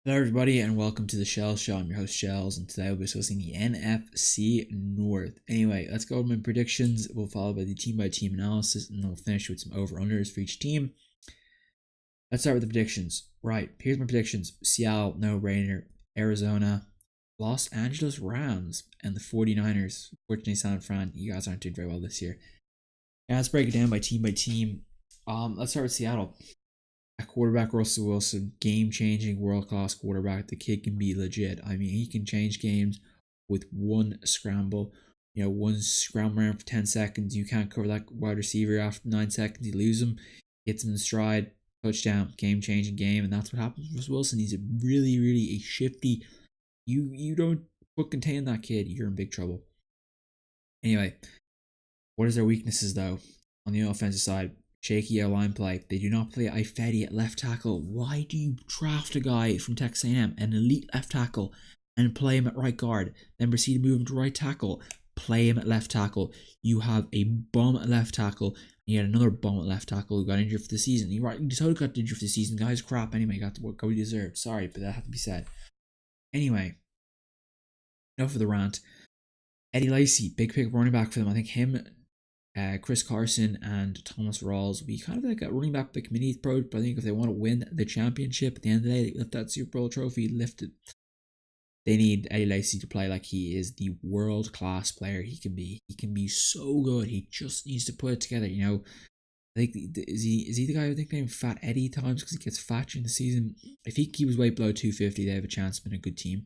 Hello, everybody, and welcome to the Shellz Show. I'm your host, Shellz, and today we'll be discussing the NFC North. Anyway, let's go with my predictions. We'll follow by the team-by-team analysis, and then we'll finish with some over-unders for each team. Let's start with the predictions. Right, here's my predictions. Seattle, no-brainer. Arizona, Los Angeles Rams, and the 49ers. Fortunately, San Fran, you guys aren't doing very well this year. Now, let's break it down by team. Let's start with Seattle. At quarterback, Russell Wilson, game-changing, world-class quarterback. The kid can be legit. I mean, he can change games with one scramble. You know, one scramble around for 10 seconds. You can't cover that wide receiver after 9 seconds. You lose him. Gets him in stride. Touchdown. Game-changing game. And that's what happens with Russell Wilson. He's really a shifty. You don't contain that kid, you're in big trouble. Anyway, what is their weaknesses, though? On the offensive side, shaky line play. They do not play Ifedi at left tackle. Why do you draft a guy from Texas A&M, an elite left tackle, and play him at right guard, then proceed to move him to right tackle, play him at left tackle? You have a bum at left tackle, and you had another bum at left tackle who got injured for the season. You totally got injured for the season. The guy's crap anyway. Got what he deserved. Sorry, but that had to be said. Anyway, enough of the rant. Eddie Lacy, big pick running back for them. I think him, Chris Carson and Thomas Rawls will be kind of like a running back by committee approach, but I think if they want to win the championship at the end of the day, they lift that Super Bowl trophy lifted. They need Eddie Lacy to play like he is the world-class player he can be. He can be so good. He just needs to put it together, you know. I think is he the guy who nicknamed Fat Eddie times because he gets fat during the season? If he keeps weight below 250, they have a chance of being a good team.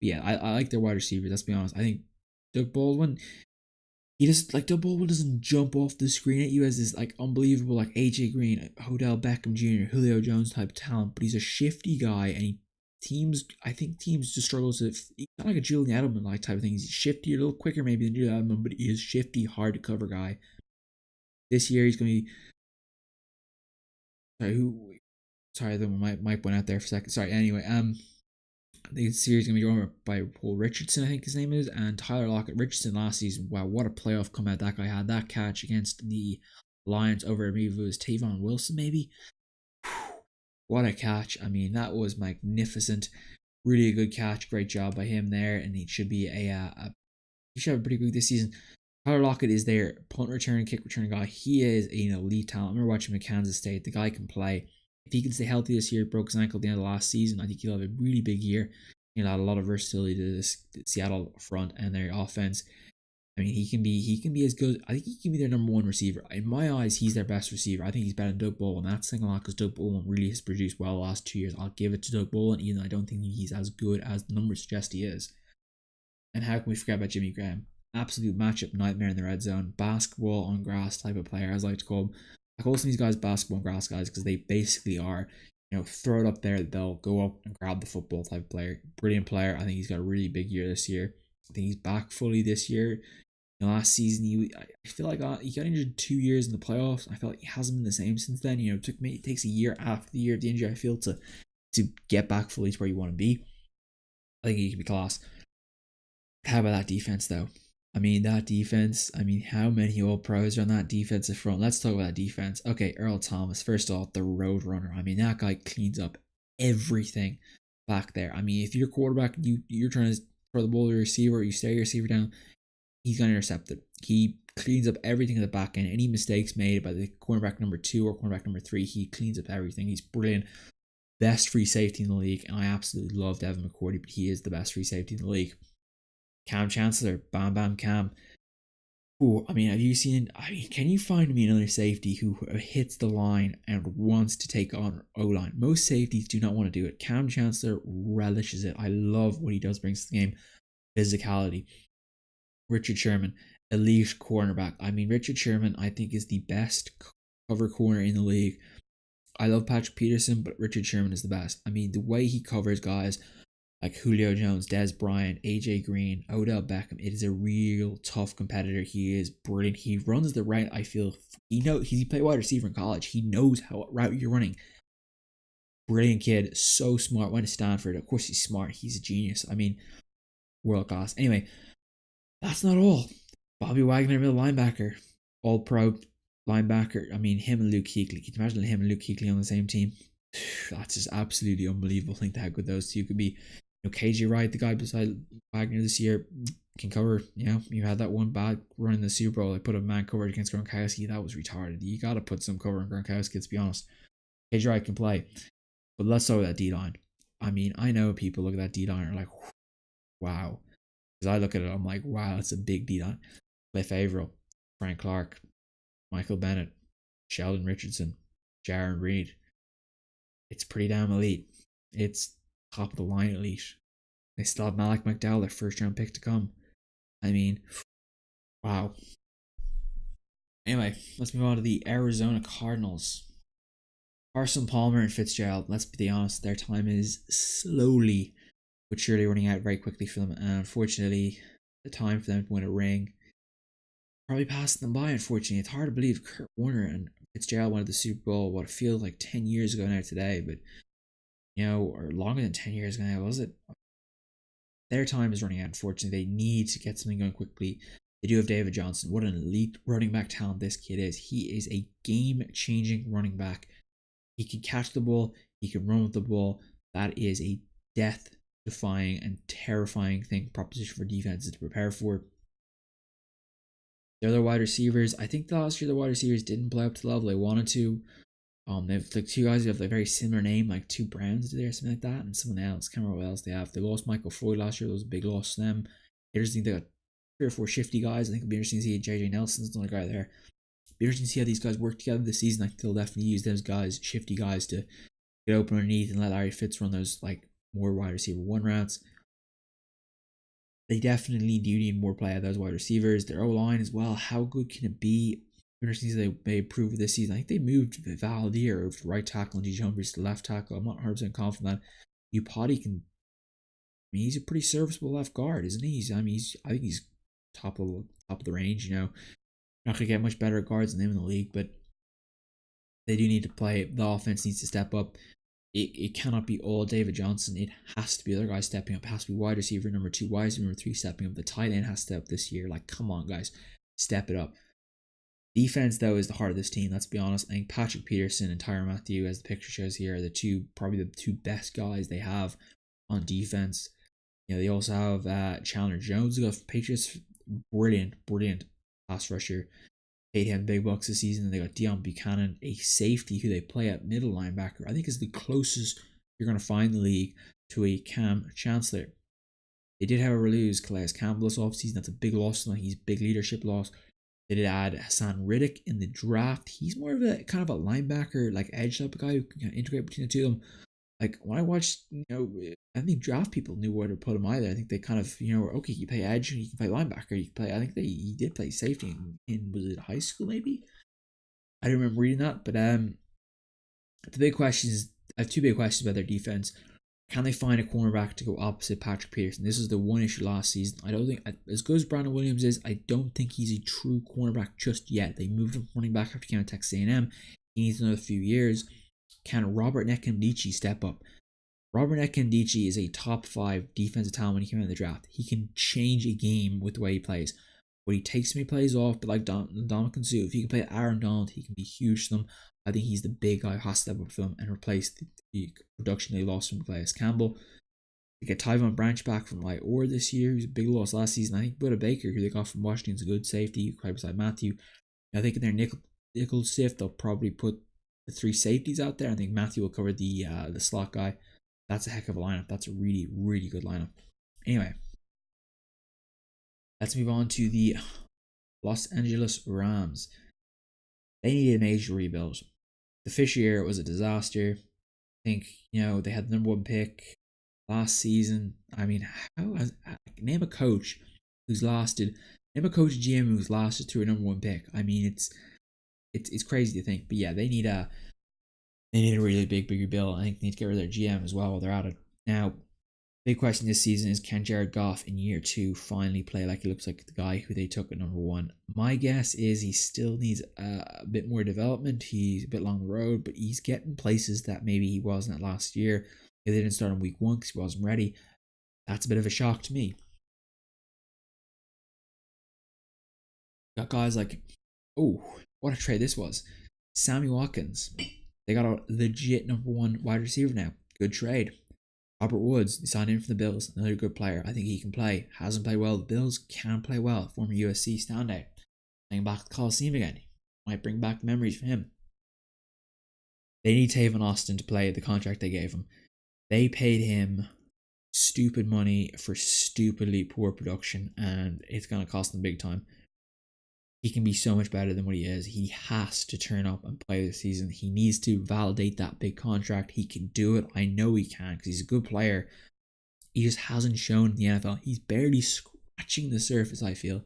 But yeah, I like their wide receivers. Let's be honest. I think Doug Baldwin, Doug Baldwin doesn't jump off the screen at you as this like unbelievable like AJ Green, Odell Beckham Jr., Julio Jones type talent, but he's a shifty guy, and I think teams just struggle to. He's not like a Julian Edelman like type of thing. He's shifty, a little quicker maybe than Julian Edelman, but he is shifty, hard to cover guy. This year he's gonna be. Sorry, my mic went out there for a second. Sorry. Anyway, I think the series is going to be run by Paul Richardson, I think his name is, and Tyler Lockett. Richardson last season, wow, what a playoff comeback that guy had. That catch against the Lions over, I believe it was Tavon Wilson, maybe. What a catch. I mean, that was magnificent. Really a good catch. Great job by him there, and he should be he should have a pretty good this season. Tyler Lockett is their punt return, kick return guy. He is an elite talent. I remember watching him at Kansas State. The guy can play. If he can stay healthy this year, broke his ankle at the end of last season, I think he'll have a really big year. He'll add a lot of versatility to this Seattle front and their offense. I mean, he can be as good. I think he can be their number one receiver. In my eyes, he's their best receiver. I think he's better than Doug Baldwin. That's saying a lot because Doug Baldwin really has produced well the last 2 years. I'll give it to Doug Baldwin, even though I don't think he's as good as the numbers suggest he is. And how can we forget about Jimmy Graham? Absolute matchup nightmare in the red zone. Basketball on grass type of player, as I like to call him. I call some of these guys basketball and grass guys because they basically are, you know, throw it up there, they'll go up and grab the football type of player. Brilliant player. I think he's got a really big year this year. I think he's back fully this year. Last season, I feel like he got injured 2 years in the playoffs. I feel like he hasn't been the same since then. You know, it takes a year after the year of the injury, I feel, to get back fully to where you want to be. I think he can be class. How about that defense, though? I mean, that defense, how many all-pros are on that defensive front? Let's talk about that defense. Okay, Earl Thomas, first off, the road runner. I mean, that guy cleans up everything back there. I mean, if you're quarterback, you're trying to throw the ball to your receiver, you stare your receiver down, he's going to intercept it. He cleans up everything at the back end. Any mistakes made by the cornerback number 2 or cornerback number 3, he cleans up everything. He's brilliant. Best free safety in the league, and I absolutely love Devin McCourty, but he is the best free safety in the league. Cam Chancellor, Bam Cam. Ooh, have you seen? Can you find me another safety who hits the line and wants to take on O-line? Most safeties do not want to do it. Cam Chancellor relishes it. I love what he does, brings to the game. Physicality. Richard Sherman, elite cornerback. Richard Sherman, I think, is the best cover corner in the league. I love Patrick Peterson, but Richard Sherman is the best. The way he covers guys like Julio Jones, Dez Bryant, AJ Green, Odell Beckham. It is a real tough competitor. He is brilliant. He runs the route. I feel he played wide receiver in college. He knows how route you're running. Brilliant kid, so smart. Went to Stanford. Of course, he's smart. He's a genius. World class. Anyway, that's not all. Bobby Wagner, middle linebacker, all pro linebacker. Him and Luke Kuechly. Can you imagine him and Luke Kuechly on the same team? that's just absolutely unbelievable. Think how good those two could be. KJ Wright, the guy beside Wagner this year, can cover. You had that one bad run in the Super Bowl. They put a man coverage against Gronkowski. That was retarded. You got to put some cover on Gronkowski, let's be honest. KJ Wright can play. But let's start with that D line. I mean, I know people look at that D line and are like, wow. Because I look at it, I'm like, wow, that's a big D line. Cliff Averill, Frank Clark, Michael Bennett, Sheldon Richardson, Jaron Reed. It's pretty damn elite. It's top of the line elite. They still have Malik McDowell, their first round pick to come. I mean, wow. Anyway, let's move on to the Arizona Cardinals. Carson Palmer and Fitzgerald, let's be honest, their time is slowly but surely running out very quickly for them. And unfortunately, the time for them to win a ring probably passed them by, unfortunately. It's hard to believe Kurt Warner and Fitzgerald won the Super Bowl, what it feels like 10 years ago now today, but, or longer than 10 years ago now, was it? Their time is running out, unfortunately. They need to get something going quickly. They do have David Johnson. What an elite running back talent this kid is. He is a game-changing running back. He can catch the ball. He can run with the ball. That is a death-defying and terrifying proposition for defenses to prepare for. The other wide receivers, I think last year the wide receivers didn't play up to the level they wanted to. They have like two guys who have a very similar name, like two Browns or something like that, and someone else. Can't remember what else they have. They lost Michael Floyd last year. That was a big loss to them. Interesting, they got 3 or 4 shifty guys. I think it'll be interesting to see JJ Nelson's another guy there. It'll be interesting to see how these guys work together this season. I think they'll definitely use those guys, shifty guys, to get open underneath and let Larry Fitz run those like more wide receiver one routes. They definitely do need more play out of those wide receivers. Their O-line as well. How good can it be? Interesting they improve this season. I think they moved Valdir over to right tackle and DJ Humphries to left tackle. I'm not 100% confident that Upati can. I mean, he's a pretty serviceable left guard, isn't he? I think he's top of the range. Not gonna get much better at guards than him in the league, but they do need to play. The offense needs to step up. It cannot be all David Johnson. It has to be other guys stepping up. It has to be wide receiver number 2, wide receiver number 3 stepping up. The tight end has to step up this year. Like, come on, guys, step it up. Defense, though, is the heart of this team. Let's be honest. I think Patrick Peterson and Tyrann Mathieu, as the picture shows here, are probably the two best guys they have on defense. They also have Chandler Jones, who got Patriots, brilliant pass rusher. Paid him big bucks this season. They got Deion Buchanan, a safety who they play at middle linebacker. I think is the closest you're going to find in the league to a Cam Chancellor. They did have a lose Calais Campbell this offseason. That's a big loss. He's a big leadership loss. They did add Hassan Riddick in the draft. He's more of a kind of a linebacker, like edge type of guy who can kind of integrate between the two of them. Like when I watched, I think draft people knew where to put him either. I think they kind of, okay, you play edge and you can play linebacker. You can play. I think he did play safety in was it high school maybe? I don't remember reading that, but the big question is, I have 2 big questions about their defense. Can they find a cornerback to go opposite Patrick Peterson? This is the one issue last season. I don't think, as good as Brandon Williams is, I don't think he's a true cornerback just yet. They moved him running back after he came out of Texas A&M. He needs another few years. Can Robert Nkemdiche step up? Robert Nkemdiche is a top 5 defensive talent when he came out of the draft. He can change a game with the way he plays. When he takes some plays off, but like Dominican Sue, if he can play Aaron Donald, he can be huge to them. I think he's the big guy who has to step up for them and replace the production they lost from Calais Campbell. They get Tyvon Branch back from Orr this year, who's a big loss last season. I think Buda Baker, who they got from Washington, is a good safety, right beside Matthew. I think in their nickel sift, they'll probably put the 3 safeties out there. I think Matthew will cover the slot guy. That's a heck of a lineup. That's a really, really good lineup. Anyway, let's move on to the Los Angeles Rams. They needed a major rebuild. The Fisher year was a disaster. I think, they had the number 1 pick last season. I mean, name a coach who's lasted, name a coach GM who's lasted through a number 1 pick. I mean, it's crazy to think. But yeah, they need a really big rebuild. I think they need to get rid of their GM as well while they're at it. Now, big question this season is, can Jared Goff in year 2 finally play like he looks like the guy who they took at number 1? My guess is he still needs a bit more development. He's a bit along the road, but he's getting places that maybe he wasn't at last year. If they didn't start in week 1 because he wasn't ready, that's a bit of a shock to me. Got guys like, oh, what a trade this was. Sammy Watkins. They got a legit number one wide receiver now. Good trade. Robert Woods, they signed in for the Bills. Another good player. I think he can play. Hasn't played well. The Bills can play well. Former USC standout. Playing back at the Coliseum again. Might bring back memories for him. They need Tavon Austin to play the contract they gave him. They paid him stupid money for stupidly poor production, and it's going to cost them big time. He can be so much better than what he is. He has to turn up and play this season. He needs to validate that big contract. He can do it. I know he can because he's a good player. He just hasn't shown in the NFL. He's barely scratching the surface, I feel,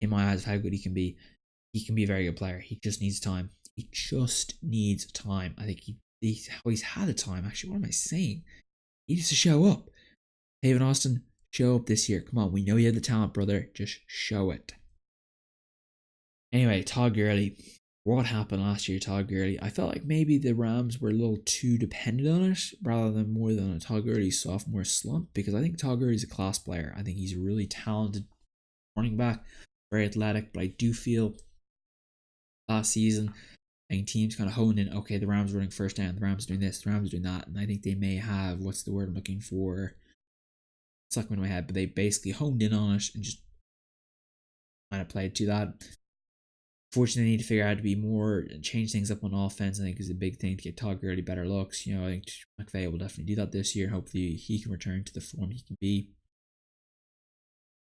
in my eyes, of how good he can be. He can be a very good player. He just needs time. He just needs time. I think he's had the time. Actually, what am I saying? He needs to show up. Tavon Austin, show up this year. Come on, we know you have the talent, brother. Just show it. Anyway, Todd Gurley. What happened last year, Todd Gurley? I felt like maybe the Rams were a little too dependent on it rather than more than a Todd Gurley sophomore slump, because I think Todd Gurley's a class player. I think he's a really talented running back, very athletic, but I do feel last season, I think teams kind of honed in, okay, the Rams are running first down, the Rams are doing this, the Rams are doing that, and I think they may have, what's the word I'm looking for? It's not coming to my head, but they basically honed in on it and just kind of played to that. Fortunately, they need to figure out how to be more and change things up on offense. I think is a big thing to get Todd Gurley better looks. I think McVay will definitely do that this year. Hopefully, he can return to the form he can be.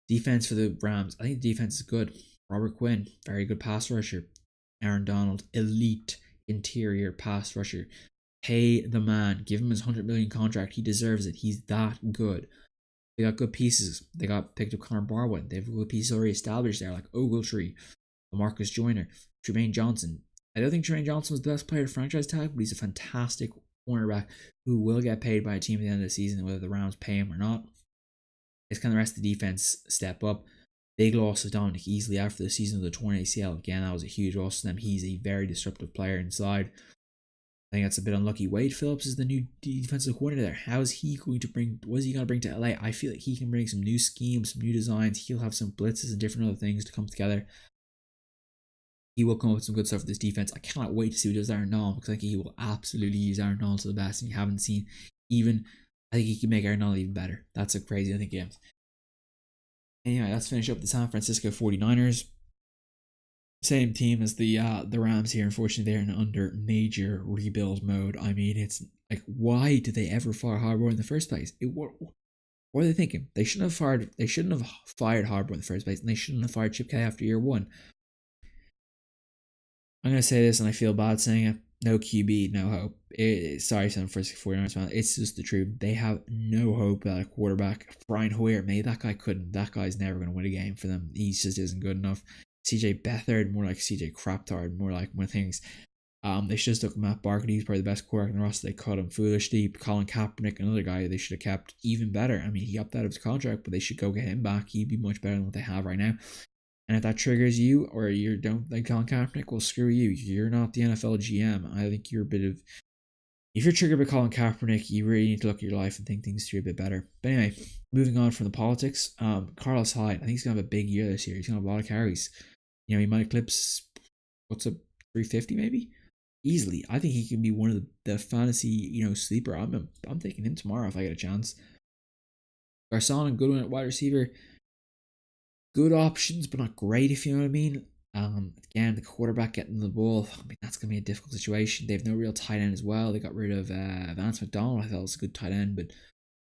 Defense for the Rams. I think the defense is good. Robert Quinn, very good pass rusher. Aaron Donald, elite interior pass rusher. Pay the man. Give him his $100 million contract. He deserves it. He's that good. They got good pieces. They got picked up Connor Barwin. They have good pieces already established there, like Ogletree, Marcus Joyner, Jermaine Johnson. I don't think Jermaine Johnson was the best player to franchise tag, but he's a fantastic cornerback who will get paid by a team at the end of the season, whether the Rams pay him or not. It's kind of the rest of the defense step up. Big loss of Dominic Easley after the season of the torn ACL. Again, that was a huge loss to them. He's a very disruptive player inside. I think that's a bit unlucky. Wade Phillips is the new defensive coordinator there. How is he going to bring, what is he going to bring to LA? I feel like he can bring some new schemes, some new designs. He'll have some blitzes and different other things to come together. He will come up with some good stuff for this defense. I cannot wait to see what he does Aaron Donald, because I think he will absolutely use Aaron Donald to the best. And you haven't seen even, I think he can make Aaron Donald even better. That's a crazy, I think, yeah. Anyway, let's finish up the San Francisco 49ers. Same team as the Rams here. Unfortunately, they're under major rebuild mode. I mean, it's like, why did they ever fire Harbaugh in the first place? What are they thinking? They shouldn't have fired Harbaugh in the first place, and they shouldn't have fired Chip Kelly after year one. I'm going to say this, and I feel bad saying it. No QB, no hope. Sorry, San Francisco 49ers fans. It's just the truth. They have no hope at a quarterback. Brian Hoyer, maybe that guy couldn't. That guy's never going to win a game for them. He just isn't good enough. CJ Beathard, more like CJ Craptard, more like one things. They should have stuck Matt Barkley. He's probably the best quarterback in the roster. They cut him foolishly. Colin Kaepernick, another guy they should have kept even better. I mean, he upped out of his contract, but they should go get him back. He'd be much better than what they have right now. And if that triggers you, or you don't like Colin Kaepernick, well, screw you. You're not the NFL GM. I think you're a bit of... If you're triggered by Colin Kaepernick, you really need to look at your life and think things through a bit better. But anyway, moving on from the politics, Carlos Hyde, I think he's going to have a big year this year. He's going to have a lot of carries. He might eclipse, 350 maybe? Easily. I think he can be one of the fantasy, sleeper. I'm taking him tomorrow if I get a chance. Garcon and Goodwin at wide receiver. Good options, but not great, if you know what I mean. Again, the quarterback getting the ball, that's going to be a difficult situation. They have no real tight end as well. They got rid of Vance McDonald. I thought was a good tight end, but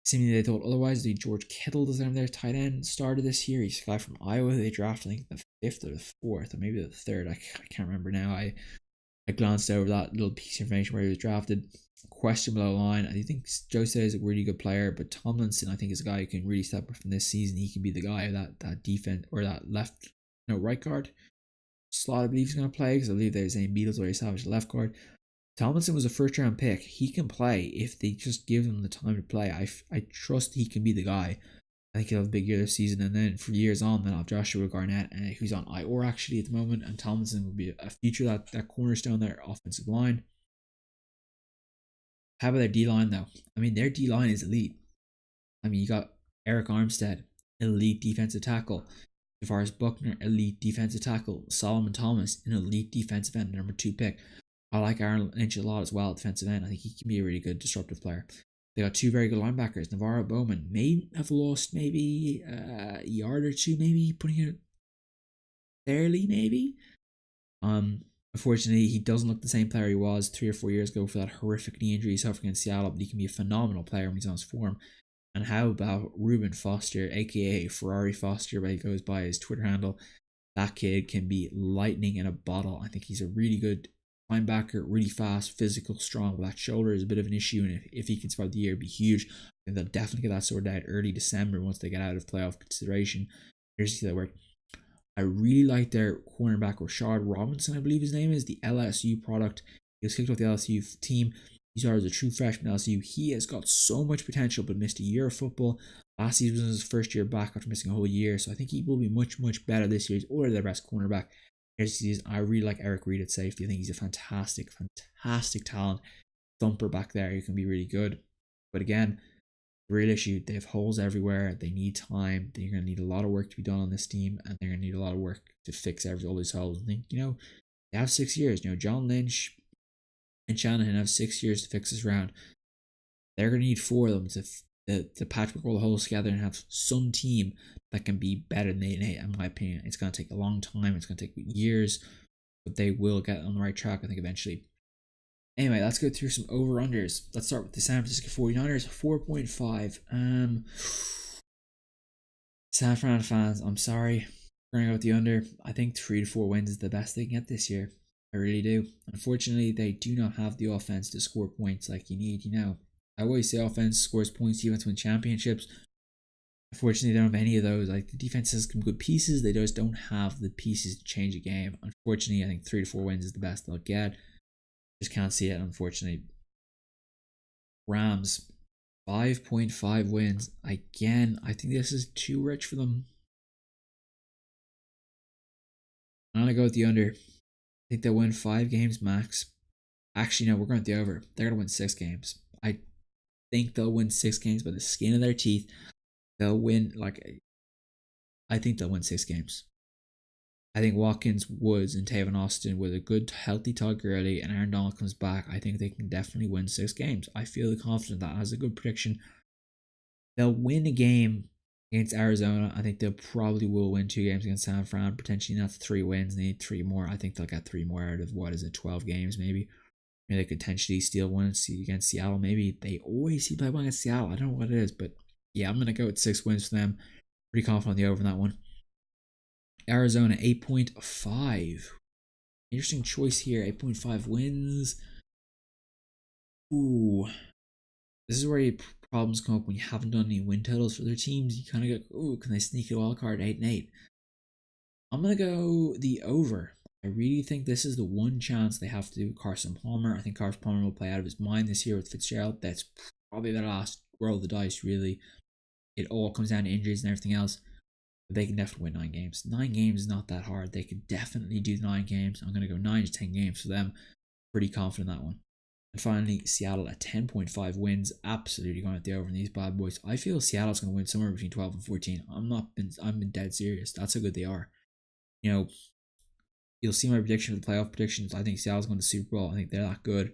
seemingly they thought otherwise. George Kittle doesn't have their tight end started this year. He's a guy from Iowa. They drafted, I think, the 5th or the 4th, or maybe the 3rd. I can't remember now. I glanced over that little piece of information where he was drafted. Questionable line. I think Joe says is a really good player, but Tomlinson, I think, is a guy who can really step up from this season. He can be the guy that defense, or that right guard slot I believe he's going to play, because I believe there's Zane Beatles already established left guard. Tomlinson was a first round pick. He can play if they just give him the time to play. I trust he can be the guy. I think he'll have a big year this season, and then for years on, then I'll have Joshua Garnett, who's on IR actually at the moment, and Tomlinson will be a future that cornerstone there, offensive line. How about their D-line though? I mean, their D-line is elite. I mean, you got Eric Armstead, elite defensive tackle. DeForest Buckner, elite defensive tackle. Solomon Thomas, an elite defensive end, number 2 pick. I like Aaron Lynch a lot as well, defensive end. I think he can be a really good disruptive player. They got two very good linebackers. Navarro Bowman may have lost maybe a yard or two, maybe putting it fairly, maybe. Unfortunately, he doesn't look the same player he was 3 or 4 years ago for that horrific knee injury he suffered against Seattle, but he can be a phenomenal player when he's on his form. And how about Reuben Foster, aka Ferrari Foster, but he goes by his Twitter handle. That kid can be lightning in a bottle. I think he's a really good linebacker, really fast, physical, strong. But that shoulder is a bit of an issue, and if he can survive the year, it'd be huge. And they'll definitely get that sorted out early December once they get out of playoff consideration. Here's the that work. I really like their cornerback Rashard Robinson, I believe his name is, the LSU product. He was kicked off the LSU team. He started as a true freshman at LSU. He has got so much potential, but missed a year of football. Last season was his first year back after missing a whole year, so I think he will be much, much better this year. He's already their best cornerback. I really like Eric Reed at safety. I think he's a fantastic, fantastic talent. Thumper back there, he can be really good. But again, the real issue, they have holes everywhere. They need time. They're going to need a lot of work to be done on this team, and they're going to need a lot of work to fix all these holes. I think, they have 6 years. John Lynch and Shanahan have 6 years to fix this round. They're going to need 4 of them to patchwork all the holes together and have some team that can be better than 8-8, in my opinion. It's going to take a long time. It's going to take years, but they will get on the right track, I think, eventually. Anyway, let's go through some over-unders. Let's start with the San Francisco 49ers, 4.5. San Fran fans, I'm sorry. We're going to go with the under. I think 3 to 4 wins is the best they can get this year. I really do. Unfortunately, they do not have the offense to score points like you need, I always say offense scores points, defense wins championships. Unfortunately, they don't have any of those. Like, the defense has some good pieces. They just don't have the pieces to change a game. Unfortunately, I think 3 to 4 wins is the best they'll get. Just can't see it, unfortunately. Rams, 5.5 wins. Again, I think this is too rich for them. I'm going to go with the under. I think they'll win 5 games max. Actually, no, we're going with the over. They're going to win 6 games. I think they'll win 6 games by the skin of their teeth. They'll win, I think they'll win 6 games. I think Watkins, Woods, and Tavon Austin with a good, healthy Todd Gurley and Aaron Donald comes back, I think they can definitely win 6 games. I feel confident that as a good prediction. They'll win a game against Arizona. I think they'll probably will win 2 games against San Fran. Potentially not 3 wins. They need 3 more. I think they'll get 3 more out of, 12 games maybe. Maybe they could potentially steal one against Seattle. Maybe they always see play one against Seattle. I don't know what it is, but yeah, I'm going to go with 6 wins for them. Pretty confident on the over in that one. Arizona, 8.5. Interesting choice here. 8.5 wins. Ooh. This is where problems come up when you haven't done any win totals for their teams. You kind of go, ooh, can they sneak a wild card 8-8? I'm going to go the over. I really think this is the one chance they have to do Carson Palmer. I think Carson Palmer will play out of his mind this year with Fitzgerald. That's probably their last roll of the dice, really. It all comes down to injuries and everything else. But they can definitely win 9 games. 9 games is not that hard. They could definitely do 9 games. I'm going to go 9 to 10 games for them. Pretty confident in that one. And finally, Seattle at 10.5 wins. Absolutely going at the over in these bad boys. I feel Seattle's going to win somewhere between 12 and 14. I'm been dead serious. That's how good they are. You'll see my prediction for the playoff predictions. I think Seattle's going to the Super Bowl. I think they're that good.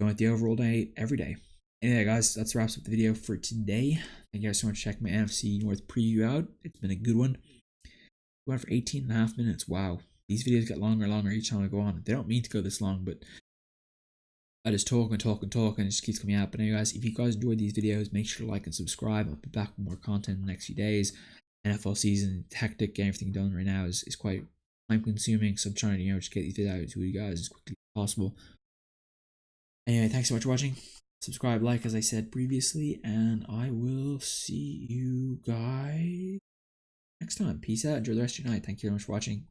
Going at the over all day, every day. Anyway, guys, that wraps up the video for today. Thank you guys so much for checking my NFC North preview out. It's been a good one. We went for 18.5 minutes. Wow. These videos get longer and longer each time I go on. They don't mean to go this long, but I just talk and it just keeps coming out. But anyway, guys, if you guys enjoyed these videos, make sure to like and subscribe. I'll be back with more content in the next few days. NFL season, hectic, getting everything done right now is quite time consuming. So I'm trying to, just get these videos out to you guys as quickly as possible. Anyway, thanks so much for watching. Subscribe, like, as I said previously, and I will see you guys next time. Peace out. Enjoy the rest of your night. Thank you very much for watching.